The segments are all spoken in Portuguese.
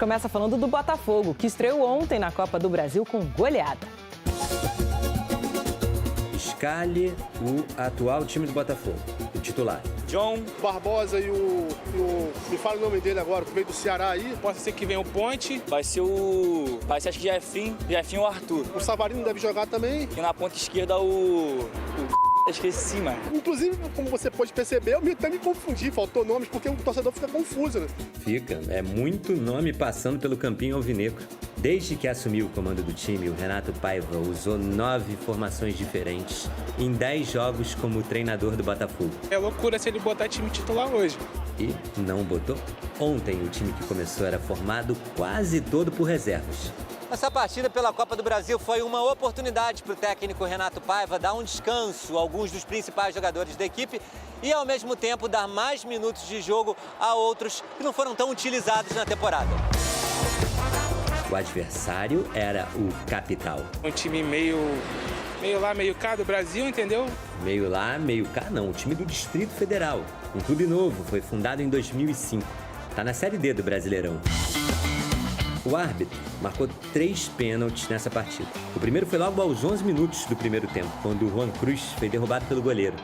começa falando do Botafogo, que estreou ontem na Copa do Brasil com goleada. Escale o atual time do Botafogo, o titular. John Barbosa e o me fala o nome dele agora, que veio do Ceará aí. Pode ser que venha o Ponte, vai ser acho que Jefinho ou Arthur. O Savarino deve jogar também. E na ponta esquerda esqueci, mano. Inclusive, como você pode perceber, eu até me confundi, faltou nomes, porque o torcedor fica confuso, né? Fica, é muito nome passando pelo campinho alvinegro. Desde que assumiu o comando do time, o Renato Paiva usou 9 formações diferentes em 10 jogos como treinador do Botafogo. É loucura se ele botar time titular hoje. E não botou? Ontem o time que começou era formado quase todo por reservas. Essa partida pela Copa do Brasil foi uma oportunidade para o técnico Renato Paiva dar um descanso a alguns dos principais jogadores da equipe e, ao mesmo tempo, dar mais minutos de jogo a outros que não foram tão utilizados na temporada. O adversário era o Capital. Um time meio lá, meio cá do Brasil, entendeu? Meio lá, meio cá não, o time do Distrito Federal. Um clube novo, foi fundado em 2005. Está na Série D do Brasileirão. O árbitro marcou 3 pênaltis nessa partida. O primeiro foi logo aos 11 minutos do primeiro tempo, quando o Juan Cruz foi derrubado pelo goleiro.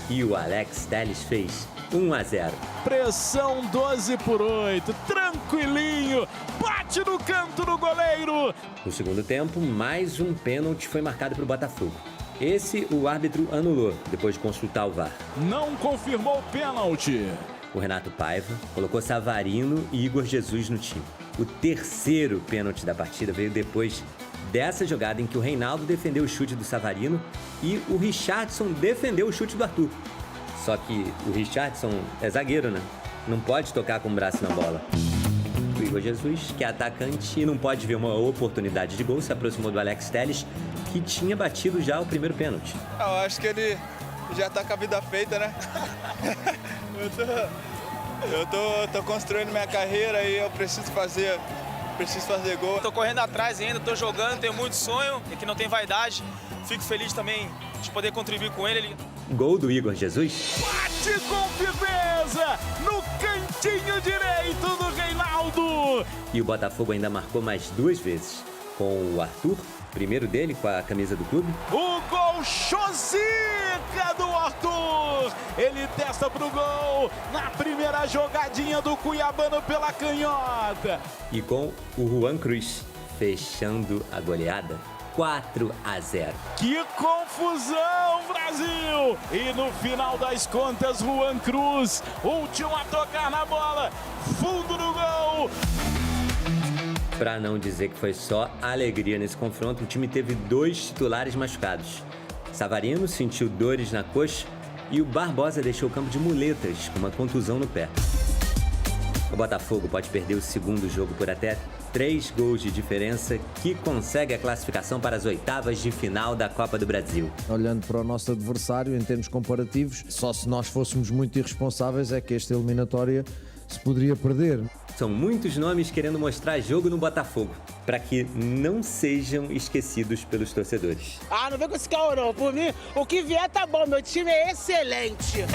E o Alex Telles fez 1-0. Pressão 12/8, tranquilinho, bate no canto do goleiro. No segundo tempo, mais um pênalti foi marcado para o Botafogo. Esse o árbitro anulou, depois de consultar o VAR. Não confirmou o pênalti. O Renato Paiva colocou Savarino e Igor Jesus no time. O terceiro pênalti da partida veio depois dessa jogada em que o Reinaldo defendeu o chute do Savarino e o Richardson defendeu o chute do Arthur. Só que o Richardson é zagueiro, né? Não pode tocar com o braço na bola. O Igor Jesus, que é atacante e não pode ver uma oportunidade de gol, se aproximou do Alex Telles, que tinha batido já o primeiro pênalti. Eu acho que ele já tá com a vida feita, né? Eu tô construindo minha carreira e eu preciso fazer gol. Tô correndo atrás ainda, tô jogando, tenho muito sonho, que não tem vaidade. Fico feliz também de poder contribuir com ele. Gol do Igor Jesus. Bate com firmeza no cantinho direito do Reinaldo. E o Botafogo ainda marcou mais 2 vezes. Com o Arthur, primeiro dele com a camisa do clube. O gol chosica do Arthur. Ele testa pro gol na primeira jogadinha do cuiabano pela canhota. E com o Juan Cruz fechando a goleada. 4-0. Que confusão, Brasil! E no final das contas, Juan Cruz, último a tocar na bola, fundo do gol. Para não dizer que foi só alegria nesse confronto, o time teve 2 titulares machucados. Savarino sentiu dores na coxa e o Barbosa deixou o campo de muletas com uma contusão no pé. O Botafogo pode perder o segundo jogo por até 3 gols de diferença, que consegue a classificação para as oitavas de final da Copa do Brasil. Olhando para o nosso adversário em termos comparativos, só se nós fôssemos muito irresponsáveis é que esta eliminatória se poderia perder. São muitos nomes querendo mostrar jogo no Botafogo, para que não sejam esquecidos pelos torcedores. Ah, não vem com esse caô não. Por mim, o que vier tá bom. Meu time é excelente.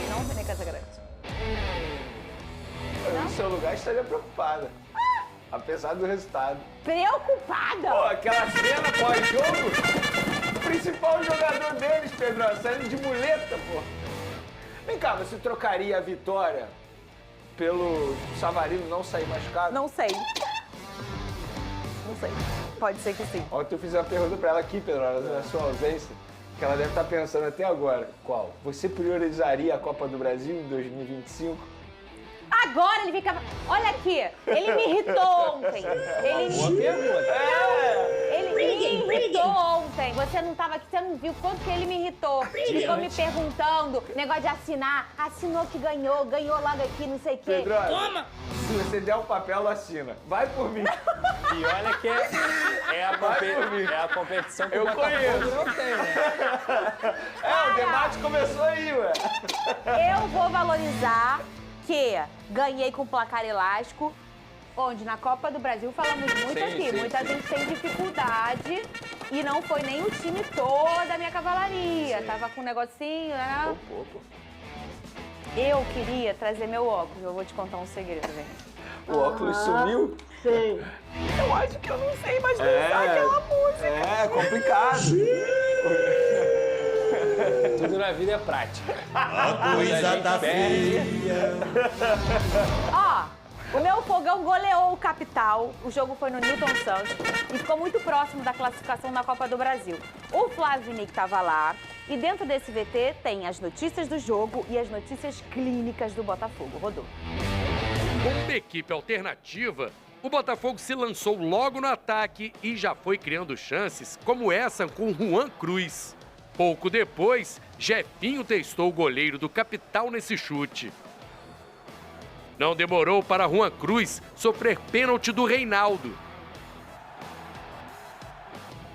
Não, Vene Casagrande. Eu, no seu lugar, estaria preocupada. Apesar do resultado. Preocupada? Pô, aquela cena pós-jogo, o principal jogador deles, Pedro, saindo de muleta, pô. Vem cá, você trocaria a vitória pelo Savarino não sair machucado? Não sei. Não sei. Pode ser que sim. Ontem eu fiz uma pergunta pra ela aqui, Pedro, na sua ausência, que ela deve estar pensando até agora. Qual? Você priorizaria a Copa do Brasil em 2025? Agora ele fica... Olha aqui, ele me irritou ontem. Ele me irritou ontem. Você não estava aqui, você não viu quanto que ele me irritou. Ficou me perguntando, negócio de assinar. Assinou que ganhou logo aqui, não sei o quê. Pedro, toma! Se você der o papel, assina. Vai por mim. E olha que é a competição que eu o Botafogo conheço. não tem, né? O debate começou aí, ué. Eu vou valorizar que ganhei com placar elástico, onde na Copa do Brasil falamos muito aqui. Muita gente tem dificuldade e não foi nem o time todo da minha cavalaria. Tava com um negocinho, né? Eu queria trazer meu óculos. Eu vou te contar um segredo, gente. O óculos sumiu? Sim. Eu acho que eu não sei mais dançar aquela música. É complicado. Tudo na vida é prática. A coisa tá feia. Ó, o meu fogão goleou o Capital. O jogo foi no Newton Santos e ficou muito próximo da classificação na Copa do Brasil. O Flávio Vinick estava lá e dentro desse VT tem as notícias do jogo e as notícias clínicas do Botafogo. Rodou. Com uma equipe alternativa, o Botafogo se lançou logo no ataque e já foi criando chances, como essa com Juan Cruz. Pouco depois, Jefinho testou o goleiro do Capital nesse chute. Não demorou para Juan Cruz sofrer pênalti do Reinaldo.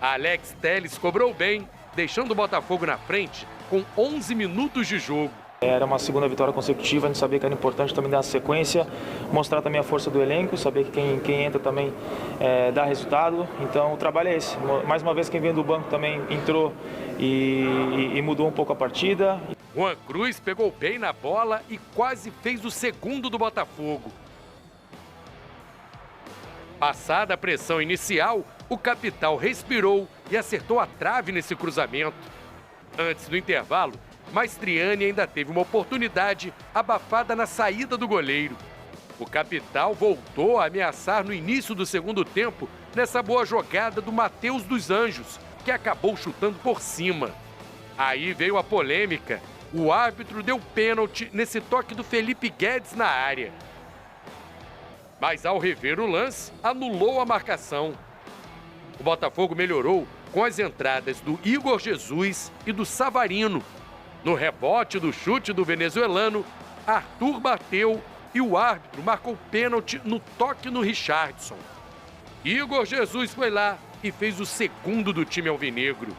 Alex Telles cobrou bem, deixando o Botafogo na frente com 11 minutos de jogo. Era uma segunda vitória consecutiva, a gente sabia que era importante também dar sequência, mostrar também a força do elenco, saber que quem entra também dá resultado. Então o trabalho é esse. Mais uma vez quem vem do banco também entrou e mudou um pouco a partida. Juan Cruz pegou bem na bola e quase fez o segundo do Botafogo. Passada a pressão inicial, o Capital respirou e acertou a trave nesse cruzamento. Antes do intervalo, Maestriani ainda teve uma oportunidade abafada na saída do goleiro. O Capital voltou a ameaçar no início do segundo tempo nessa boa jogada do Matheus dos Anjos, que acabou chutando por cima. Aí veio a polêmica. O árbitro deu pênalti nesse toque do Felipe Guedes na área. Mas ao rever o lance, anulou a marcação. O Botafogo melhorou com as entradas do Igor Jesus e do Savarino. No rebote do chute do venezuelano, Arthur bateu e o árbitro marcou pênalti no toque no Richardson. Igor Jesus foi lá e fez o segundo do time alvinegro.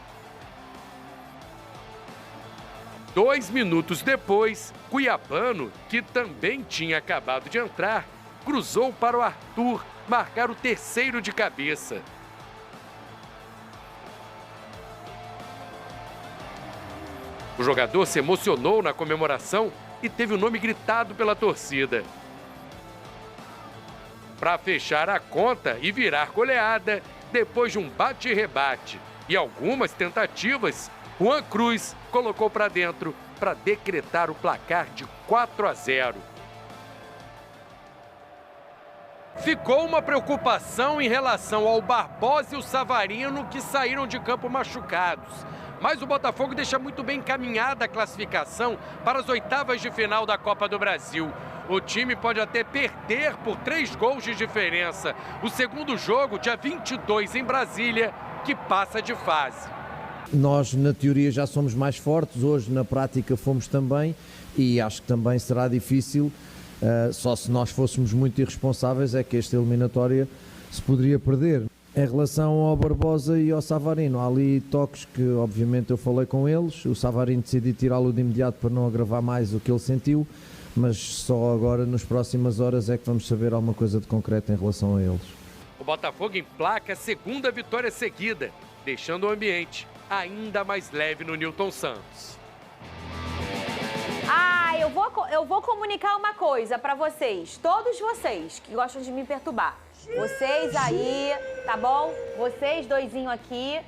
2 minutos depois, Cuiabano, que também tinha acabado de entrar, cruzou para o Arthur marcar o terceiro de cabeça. O jogador se emocionou na comemoração e teve o nome gritado pela torcida. Para fechar a conta e virar goleada, depois de um bate e rebate e algumas tentativas, Juan Cruz colocou para dentro para decretar o placar de 4-0. Ficou uma preocupação em relação ao Barbosa e o Savarino, que saíram de campo machucados. Mas o Botafogo deixa muito bem encaminhada a classificação para as oitavas de final da Copa do Brasil. O time pode até perder por 3 gols de diferença. O segundo jogo, dia 22 em Brasília, que passa de fase. Nós, na teoria, já somos mais fortes, hoje na prática fomos também, e acho que também será difícil, só se nós fôssemos muito irresponsáveis, é que esta eliminatória se poderia perder. Em relação ao Barbosa e ao Savarino, há ali toques que obviamente eu falei com eles, o Savarino decidi tirá-lo de imediato para não agravar mais o que ele sentiu, mas só agora, nas próximas horas, é que vamos saber alguma coisa de concreto em relação a eles. O Botafogo emplaca a segunda vitória seguida, deixando o ambiente ainda mais leve no Newton Santos. Eu vou comunicar uma coisa pra vocês, todos vocês que gostam de me perturbar. Vocês aí, tá bom? Vocês doisinho aqui,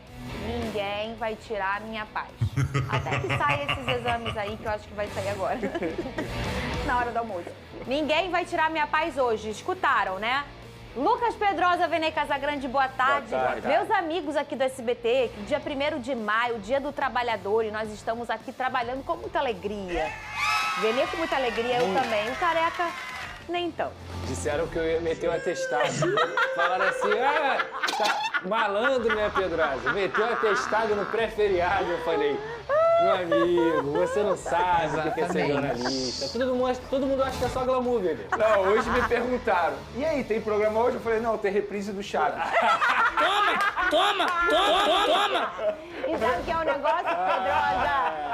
ninguém vai tirar a minha paz. Até que saia esses exames aí, que eu acho que vai sair agora. Na hora do almoço. Ninguém vai tirar a minha paz hoje, escutaram, né? Lucas Pedrosa, Vene Casagrande, boa tarde. Boa tarde. Meus amigos aqui do SBT, dia 1º de maio, dia do trabalhador, e nós estamos aqui trabalhando com muita alegria. Vene com muita alegria, eu também. O Careca, nem então. Disseram que eu ia meter um atestado. Falaram assim, tá malandro, né, Pedrosa? Meteu um atestado no pré-feriado. Eu falei, meu amigo, você não sabe o que é ser jornalista. Todo mundo acha que é só glamour, bebê. Não, hoje me perguntaram, e aí, tem programa hoje? Eu falei, não, tem reprise do Chaves. Toma! E sabe o que é o negócio, Pedrosa?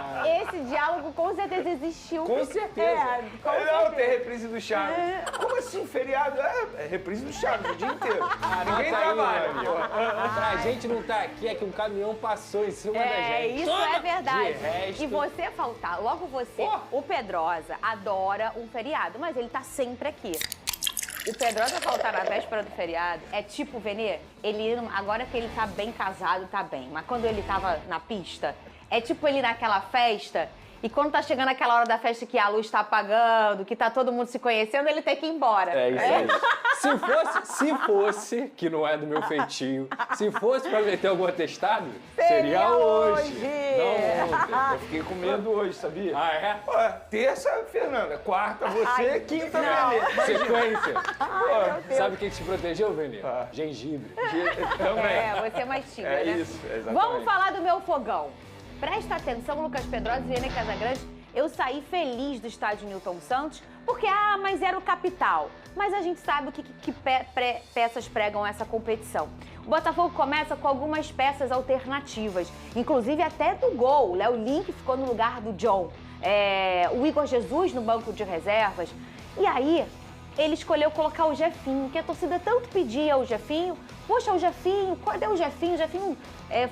esse diálogo com certeza existiu. Com certeza. Com Não, certeza. tem reprise do Chaves. Como assim, feriado? É reprise do Chaves o dia inteiro. Ninguém Anota aí, trabalha, meu amigo. Pra gente não tá aqui, é que um caminhão passou em cima da gente. Isso é verdade. De resto... E você faltar, logo você, o Pedrosa adora um feriado, mas ele tá sempre aqui. O Pedrosa faltar na véspera do feriado é tipo, Venê, agora que ele tá bem casado, tá bem. Mas quando ele tava na pista, é tipo ele naquela festa, e quando tá chegando aquela hora da festa que a luz tá apagando, que tá todo mundo se conhecendo, ele tem que ir embora. É isso aí. Se fosse, que não é do meu feitio, se fosse pra meter algum atestado, seria hoje. Não ontem. Eu fiquei com medo hoje, sabia? Ah, é? Pô, terça, Fernanda. Quarta, você. Quinta, Venê. Sequência. Sabe o que te protegeu, Venê? Gengibre. Também. Você é mais tímida, É né? isso, exatamente. Vamos falar do meu fogão. Presta atenção, Lucas Pedrosa e Venê Casagrande. Eu saí feliz do estádio Newton Santos, porque, mas era o capital. Mas a gente sabe o que peças pregam essa competição. O Botafogo começa com algumas peças alternativas, inclusive até do gol. O Léo Link ficou no lugar do John. O Igor Jesus no banco de reservas. E aí, ele escolheu colocar o Jefinho, que a torcida tanto pedia o Jefinho. Poxa, o Jefinho, cadê o Jefinho? O Jefinho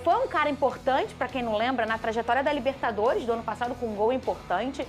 foi um cara importante, para quem não lembra, na trajetória da Libertadores do ano passado, com um gol importante.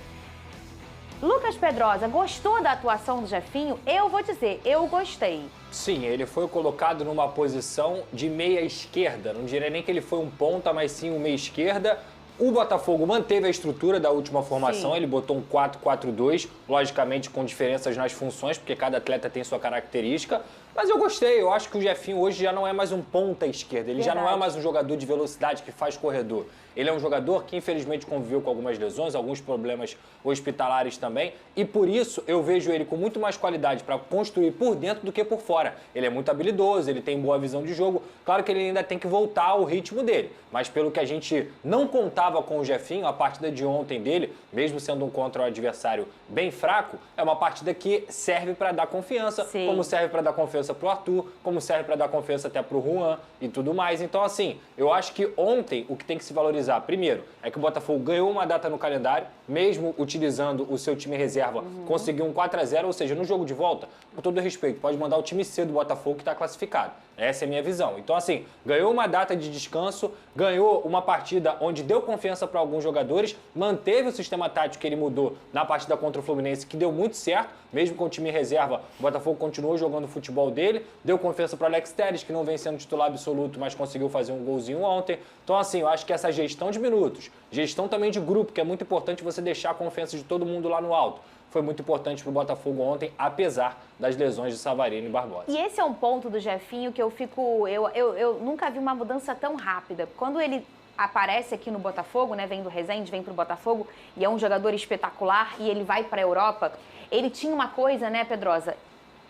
Lucas Pedrosa, gostou da atuação do Jefinho? Eu vou dizer, eu gostei. Sim, ele foi colocado numa posição de meia esquerda. Não diria nem que ele foi um ponta, mas sim um meia esquerda. O Botafogo manteve a estrutura da última formação, ele botou um 4-4-2, logicamente com diferenças nas funções, porque cada atleta tem sua característica. Mas eu gostei, eu acho que o Jefinho hoje já não é mais um ponta esquerda, ele já não é mais um jogador de velocidade que faz corredor. Ele é um jogador que infelizmente conviveu com algumas lesões, alguns problemas hospitalares também, e por isso eu vejo ele com muito mais qualidade para construir por dentro do que por fora. Ele é muito habilidoso, ele tem boa visão de jogo, claro que ele ainda tem que voltar ao ritmo dele, mas pelo que a gente não contava com o Jefinho, a partida de ontem dele, mesmo sendo um contra um adversário bem fraco, é uma partida que serve para dar confiança, como serve para dar confiança pro Arthur, como serve para dar confiança até pro Juan e tudo mais. Então, assim, eu acho que ontem o que tem que se valorizar, primeiro, é que o Botafogo ganhou uma data no calendário, mesmo utilizando o seu time reserva, conseguiu um 4-0, ou seja, no jogo de volta, com todo respeito, pode mandar o time C do Botafogo que está classificado. Essa é a minha visão. Então, assim, ganhou uma data de descanso, ganhou uma partida onde deu confiança para alguns jogadores, manteve o sistema tático que ele mudou na partida contra o Fluminense, que deu muito certo, mesmo com o time reserva, o Botafogo continuou jogando o futebol dele, deu confiança para o Alex Telles, que não vem sendo titular absoluto, mas conseguiu fazer um golzinho ontem. Então, assim, eu acho que essa gestão de minutos, gestão também de grupo, que é muito importante você deixar a confiança de todo mundo lá no alto, foi muito importante para o Botafogo ontem, apesar das lesões de Savarino e Barbosa. E esse é um ponto do Jefinho que eu fico... Eu nunca vi uma mudança tão rápida. Quando ele aparece aqui no Botafogo, né, vem do Resende, vem pro Botafogo, e é um jogador espetacular, e ele vai para a Europa, ele tinha uma coisa, né, Pedrosa,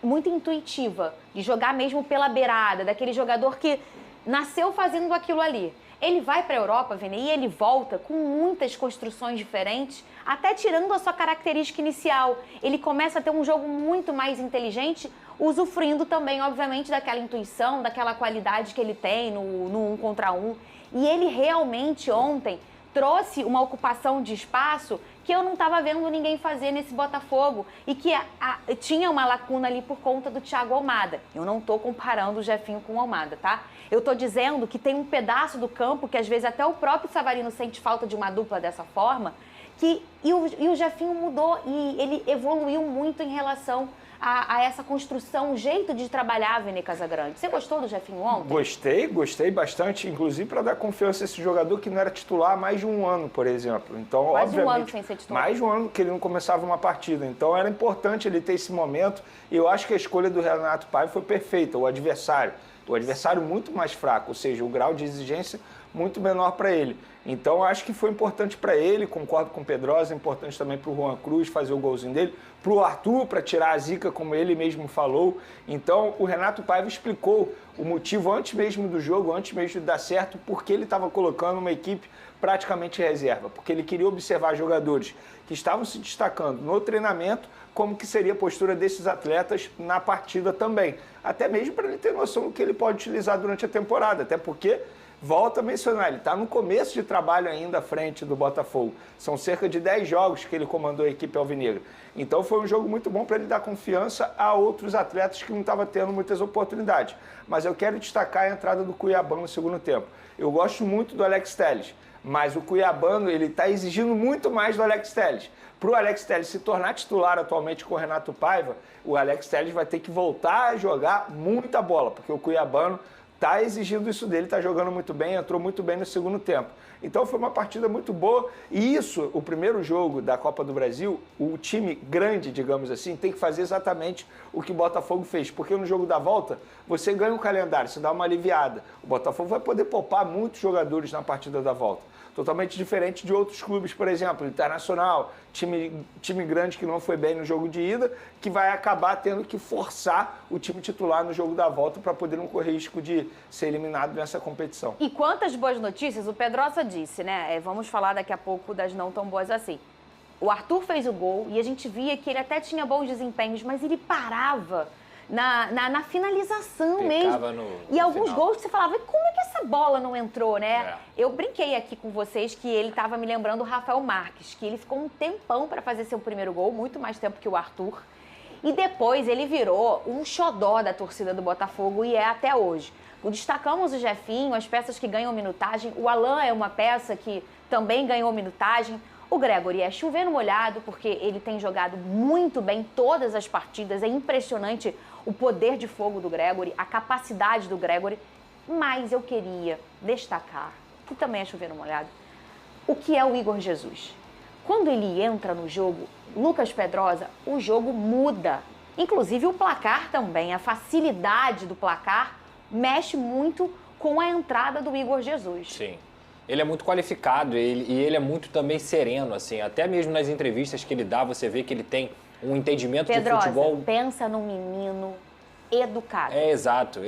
muito intuitiva, de jogar mesmo pela beirada, daquele jogador que nasceu fazendo aquilo ali. Ele vai para a Europa, Vini, e ele volta com muitas construções diferentes, até tirando a sua característica inicial. Ele começa a ter um jogo muito mais inteligente, usufruindo também, obviamente, daquela intuição, daquela qualidade que ele tem no 1 contra 1. E ele realmente ontem trouxe uma ocupação de espaço que eu não estava vendo ninguém fazer nesse Botafogo e que tinha uma lacuna ali por conta do Thiago Almada. Eu não estou comparando o Jefinho com o Almada, tá? Eu estou dizendo que tem um pedaço do campo que às vezes até o próprio Savarino sente falta de uma dupla dessa forma, e o Jefinho mudou e ele evoluiu muito em relação a essa construção, o jeito de trabalhar, Venê Casagrande. Você gostou do Jefinho ontem? Gostei bastante, inclusive para dar confiança a esse jogador que não era titular há mais de um ano, por exemplo. Então, mais de um obviamente, ano sem ser titular. Mais de um ano que ele não começava uma partida. Então era importante ele ter esse momento. E eu acho que a escolha do Renato Paiva foi perfeita. O adversário muito mais fraco, ou seja, o grau de exigência muito menor para ele. Então, acho que foi importante para ele, concordo com o Pedrosa, é importante também para o Juan Cruz fazer o golzinho dele, para o Arthur, para tirar a zica, como ele mesmo falou. Então, o Renato Paiva explicou o motivo antes mesmo do jogo, antes mesmo de dar certo, porque ele estava colocando uma equipe praticamente reserva, porque ele queria observar jogadores que estavam se destacando no treinamento, como que seria a postura desses atletas na partida também. Até mesmo para ele ter noção do que ele pode utilizar durante a temporada, até porque volto a mencionar, ele está no começo de trabalho ainda à frente do Botafogo. São cerca de 10 jogos que ele comandou a equipe alvinegra. Então foi um jogo muito bom para ele dar confiança a outros atletas que não estavam tendo muitas oportunidades. Mas eu quero destacar a entrada do Cuiabano no segundo tempo. Eu gosto muito do Alex Telles, mas o Cuiabano ele está exigindo muito mais do Alex Telles. Para o Alex Telles se tornar titular atualmente com o Renato Paiva, o Alex Telles vai ter que voltar a jogar muita bola, porque o Cuiabano está exigindo isso dele, está jogando muito bem, entrou muito bem no segundo tempo. Então foi uma partida muito boa e isso, o primeiro jogo da Copa do Brasil, o time grande, digamos assim, tem que fazer exatamente o que o Botafogo fez, porque no jogo da volta você ganha um calendário, você dá uma aliviada. O Botafogo vai poder poupar muitos jogadores na partida da volta. Totalmente diferente de outros clubes, por exemplo, Internacional, time grande que não foi bem no jogo de ida, que vai acabar tendo que forçar o time titular no jogo da volta para poder não correr risco de ser eliminado nessa competição. E quantas boas notícias, o Pedrosa disse, né? Vamos falar daqui a pouco das não tão boas assim. O Arthur fez o gol e a gente via que ele até tinha bons desempenhos, mas ele parava na finalização mesmo. E alguns gols que você falava, como é que essa bola não entrou, né? Eu brinquei aqui com vocês que ele estava me lembrando o Rafael Marques, que ele ficou um tempão para fazer seu primeiro gol, muito mais tempo que o Arthur. E depois ele virou um xodó da torcida do Botafogo e é até hoje. Destacamos o Jefinho, as peças que ganham minutagem. O Alan é uma peça que também ganhou minutagem. O Gregory é chover no molhado, porque ele tem jogado muito bem todas as partidas. É impressionante o poder de fogo do Gregory, a capacidade do Gregory. Mas eu queria destacar, que também é chover no molhado, o que é o Igor Jesus. Quando ele entra no jogo, Lucas Pedrosa, o jogo muda. Inclusive o placar também, a facilidade do placar mexe muito com a entrada do Igor Jesus. Sim. Ele é muito qualificado e ele é muito também sereno, assim. Até mesmo nas entrevistas que ele dá, você vê que ele tem um entendimento Pedrosa, de futebol. Pensa num menino educado. Exato.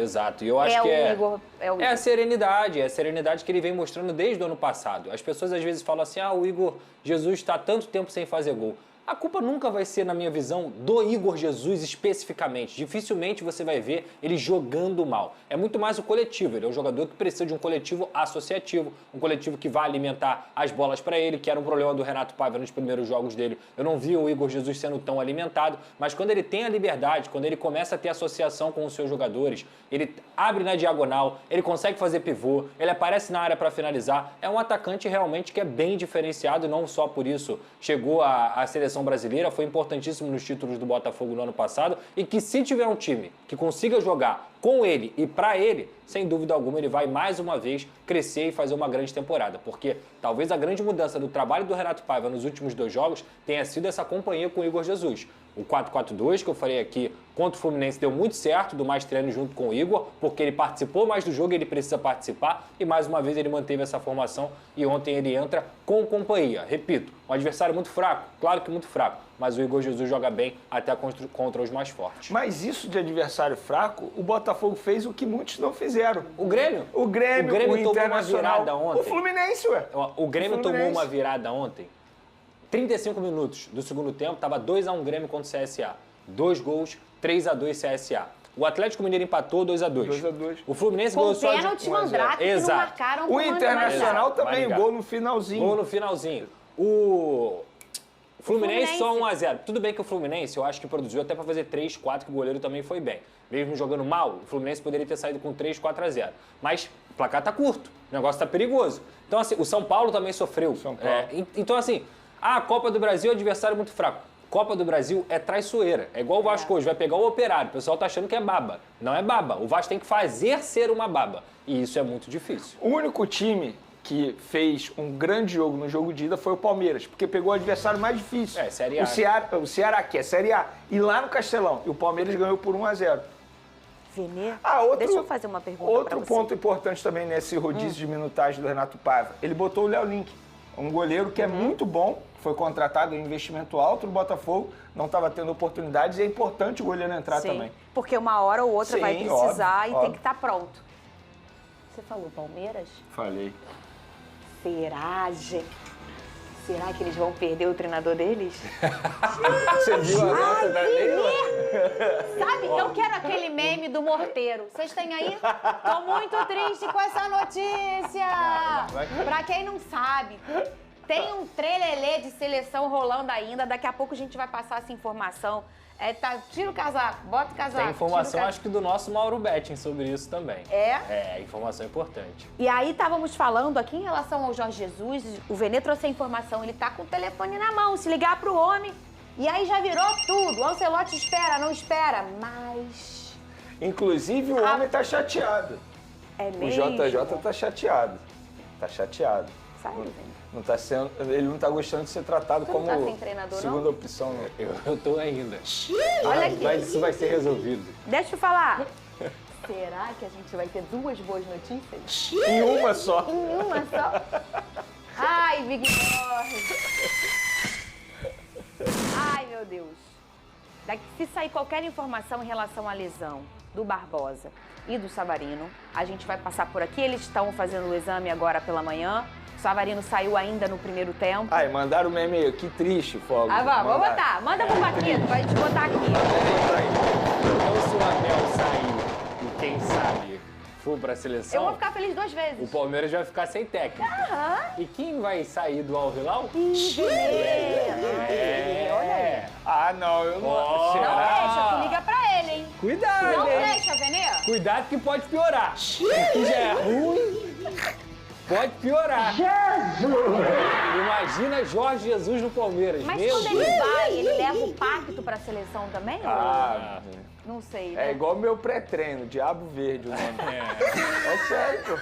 E eu acho que é a serenidade que ele vem mostrando desde o ano passado. As pessoas às vezes falam assim, o Igor Jesus está há tanto tempo sem fazer gol. A culpa nunca vai ser, na minha visão, do Igor Jesus especificamente. Dificilmente você vai ver ele jogando mal. É muito mais o coletivo. Ele é um jogador que precisa de um coletivo associativo, um coletivo que vai alimentar as bolas para ele, que era um problema do Renato Paiva nos primeiros jogos dele. Eu não vi o Igor Jesus sendo tão alimentado, mas quando ele tem a liberdade, quando ele começa a ter associação com os seus jogadores, ele abre na diagonal, ele consegue fazer pivô, ele aparece na área para finalizar. É um atacante realmente que é bem diferenciado e não só por isso chegou à seleção brasileira, foi importantíssimo nos títulos do Botafogo no ano passado e que se tiver um time que consiga jogar com ele e para ele, sem dúvida alguma ele vai mais uma vez crescer e fazer uma grande temporada, porque talvez a grande mudança do trabalho do Renato Paiva nos últimos 2 jogos tenha sido essa companhia com o Igor Jesus. O 4-4-2 que eu falei aqui contra o Fluminense deu muito certo, do Mastriani junto com o Igor, porque ele participou mais do jogo e ele precisa participar e mais uma vez ele manteve essa formação e ontem ele entra com companhia. Repito, um adversário muito fraco, claro que muito fraco, mas o Igor Jesus joga bem até contra os mais fortes. Mas isso de adversário fraco, o Botafogo fez o que muitos não fizeram. O Grêmio? O Grêmio tomou uma virada ontem. O Fluminense, ué. O Grêmio tomou uma virada ontem. 35 minutos do segundo tempo, estava 2-1 Grêmio contra o CSA. 2 gols, 3-2 CSA. O Atlético Mineiro empatou 2-2. 2-2. O Fluminense ganhou só de 1-0. Mandrake, que não marcaram. O Internacional também, gol no finalzinho. Gol no finalzinho. O Fluminense só 1-0. Tudo bem que o Fluminense, eu acho que produziu até para fazer 3-4, que o goleiro também foi bem. Mesmo jogando mal, o Fluminense poderia ter saído com 3-4-0. Mas o placar tá curto, o negócio tá perigoso. Então, assim, o São Paulo também sofreu. Então, assim, a Copa do Brasil é um adversário muito fraco. Copa do Brasil é traiçoeira. É igual o Vasco hoje, vai pegar o Operário. O pessoal tá achando que é baba. Não é baba. O Vasco tem que fazer ser uma baba. E isso é muito difícil. O único time que fez um grande jogo no jogo de ida foi o Palmeiras, porque pegou o adversário mais difícil. Série A. O Ceará, que é Série A. E lá no Castelão. E o Palmeiras ganhou por 1-0. Venê, outro, deixa eu fazer uma pergunta Outro ponto importante também nesse rodízio de minutagem do Renato Paiva. Ele botou o Léo Link, um goleiro que é muito bom, foi contratado em investimento alto no Botafogo, não estava tendo oportunidades e é importante o goleiro entrar também. Porque uma hora ou outra vai precisar óbvio. Tem que estar pronto. Você falou Palmeiras? Falei. Será, gente? Será que eles vão perder o treinador deles? Você viu a nota da Neila? Sabe, eu quero aquele meme do morteiro. Vocês têm aí? Tô muito triste com essa notícia. Pra quem não sabe, tem um trelelê de seleção rolando ainda. Daqui a pouco a gente vai passar essa informação. Tira o casaco, bota o casaco. Tem informação, acho que do nosso Mauro Betting sobre isso também. É? Informação importante. E aí estávamos falando aqui em relação ao Jorge Jesus, o Vene trouxe a informação, ele tá com o telefone na mão, se ligar pro homem, e aí já virou tudo. O Ancelotti espera, não espera, mas... Inclusive o homem tá chateado. É O mesmo? JJ tá chateado. Tá chateado. Sério, Vene? Não tá sendo, ele não tá gostando de ser tratado Tu como não tá sem treinador, segunda não? opção. Né? Eu tô ainda. Olha aqui. Mas isso vai ser resolvido. Deixa eu falar. Será que a gente vai ter duas boas notícias? Em uma só. Em uma só? Ai, Big Boss. Ai, meu Deus. Se sair qualquer informação em relação à lesão do Barbosa e do Savarino, a gente vai passar por aqui. Eles estão fazendo o exame agora pela manhã. O Savarino saiu ainda no primeiro tempo. Ai, mandaram o meme aí. Que triste, Fogo. Vamos botar. Manda pro Paquito pra gente botar aqui. Então, se o Abel sair e quem sabe for pra seleção... Eu vou ficar feliz 2 vezes. O Palmeiras vai ficar sem técnico. Aham. E quem vai sair do Al Hilal? Olha aí. Ah, não, eu não... Não deixa, tu liga pra ele, hein? Cuidado, Não hein? deixa, Vene. Cuidado que pode piorar. O que já é ruim, pode piorar. Jesus! Imagina Jorge Jesus no Palmeiras. Mas Meu quando Deus. ele vai, ele leva o pacto pra seleção também? Ah, ou... Não sei, né? é igual meu pré-treino, Diabo Verde o nome. É sério, pô.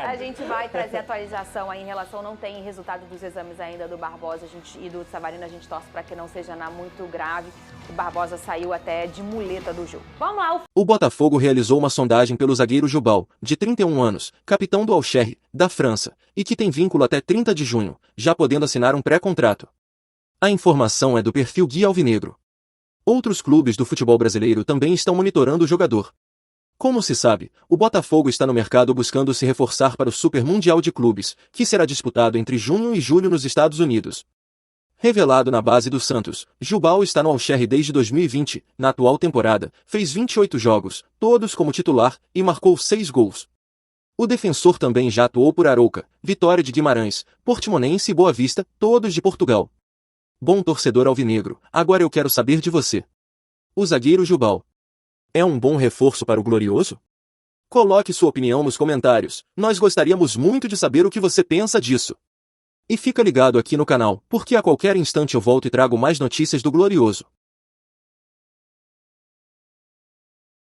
A gente vai trazer atualização aí em relação, não tem resultado dos exames ainda do Barbosa e do Savarino, a gente torce para que não seja nada muito grave. O Barbosa saiu até de muleta do jogo. Vamos lá. O Botafogo realizou uma sondagem pelo zagueiro Jubal, de 31 anos, capitão do Al-Sherri, da França, e que tem vínculo até 30 de junho, já podendo assinar um pré-contrato. A informação é do perfil Guia Alvinegro. Outros clubes do futebol brasileiro também estão monitorando o jogador. Como se sabe, o Botafogo está no mercado buscando se reforçar para o Super Mundial de Clubes, que será disputado entre junho e julho nos Estados Unidos. Revelado na base do Santos, Jubal está no Al-Sherri desde 2020, na atual temporada, fez 28 jogos, todos como titular, e marcou 6 gols. O defensor também já atuou por Arouca, Vitória de Guimarães, Portimonense e Boa Vista, todos de Portugal. Bom torcedor alvinegro, agora eu quero saber de você. O zagueiro Jubal é um bom reforço para o Glorioso? Coloque sua opinião nos comentários, nós gostaríamos muito de saber o que você pensa disso. E fica ligado aqui no canal, porque a qualquer instante eu volto e trago mais notícias do Glorioso.